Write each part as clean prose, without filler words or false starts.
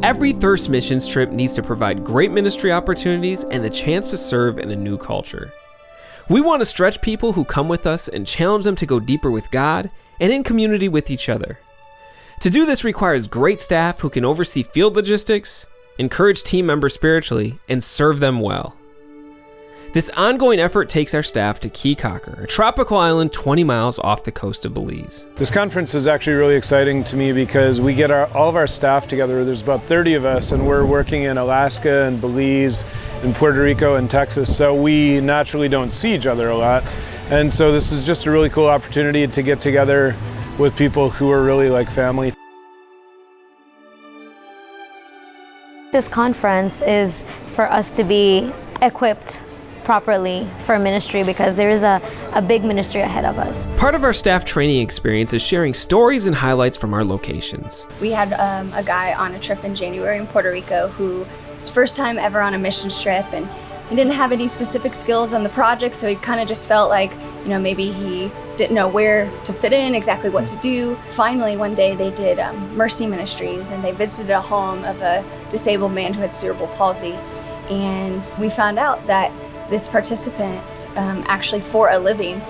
Every Thirst Missions trip needs to provide great ministry opportunities and the chance to serve in a new culture. We want to stretch people who come with us and challenge them to go deeper with God and in community with each other. To do this requires great staff who can oversee field logistics, encourage team members spiritually, and serve them well. This ongoing effort takes our staff to Caye Caulker, a tropical island 20 miles off the coast of Belize. This conference is actually really exciting to me because we get all of our staff together. There's about 30 of us, and we're working in Alaska and Belize and Puerto Rico and Texas, so we naturally don't see each other a lot. And so this is just a really cool opportunity to get together with people who are really like family. This conference is for us to be equipped properly for ministry because there is a big ministry ahead of us. Part of our staff training experience is sharing stories and highlights from our locations. We had a guy on a trip in January in Puerto Rico who his first time ever on a missions trip, and he didn't have any specific skills on the project, so he kind of just felt like, maybe he didn't know where to fit in, exactly what to do. Finally, one day they did Mercy Ministries, and they visited a home of a disabled man who had cerebral palsy. And we found out that this participant actually, for a living,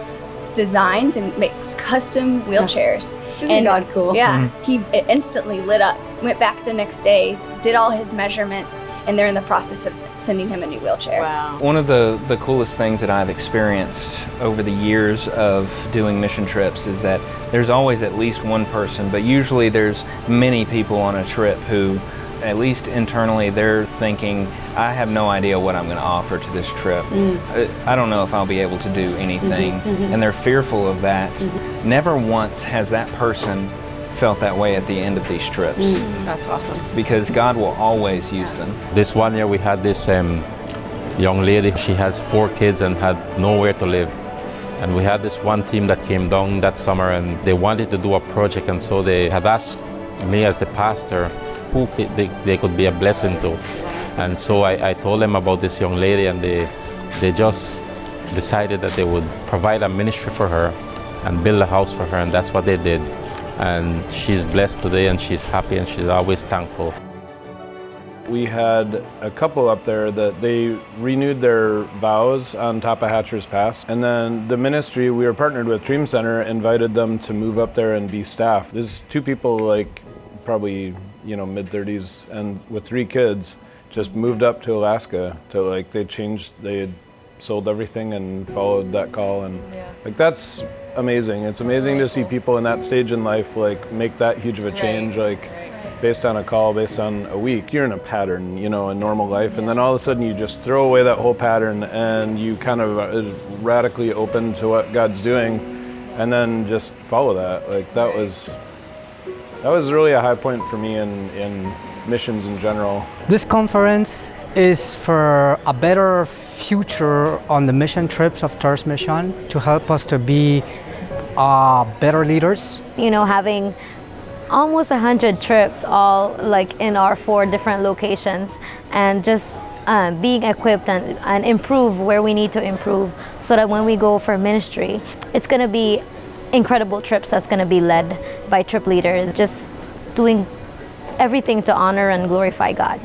designs and makes custom wheelchairs. Isn't God cool? Yeah, he instantly lit up, went back the next day, did all his measurements, and they're in the process of sending him a new wheelchair. Wow. One of the coolest things that I've experienced over the years of doing mission trips is that there's always at least one person, but usually there's many people on a trip who, at least internally, they're thinking, I have no idea what I'm going to offer to this trip. I don't know if I'll be able to do anything. And they're fearful of that. Never once has that person felt that way at the end of these trips. That's awesome. Because God will always use them. This one year we had this young lady. She has 4 kids and had nowhere to live. And we had this one team that came down that summer, and they wanted to do a project, and so they had asked me as the pastor who they could be a blessing to. And so I told them about this young lady, and they just decided that they would provide a ministry for her and build a house for her, and that's what they did. And she's blessed today, and she's happy, and she's always thankful. We had a couple up there that they renewed their vows on top of Hatcher's Pass. And then the ministry we were partnered with, Dream Center, invited them to move up there and be staff. There's 2 people, like probably mid-30s, and with 3 kids, just moved up to Alaska to they had sold everything and followed that call, and that's amazing. It's amazing to see people in that stage in life make that huge of a change, based on a call, based on a week. You're in a pattern, in normal life, and then all of a sudden you just throw away that whole pattern and you kind of are radically open to what God's doing, and then just follow that. That was really a high point for me in missions in general. This conference is for a better future on the mission trips of Thirst Mission, to help us to be better leaders. Having almost 100 trips all in our 4 different locations, and just being equipped and improve where we need to improve, so that when we go for ministry, it's going to be incredible trips that's going to be led by trip leaders, just doing everything to honor and glorify God.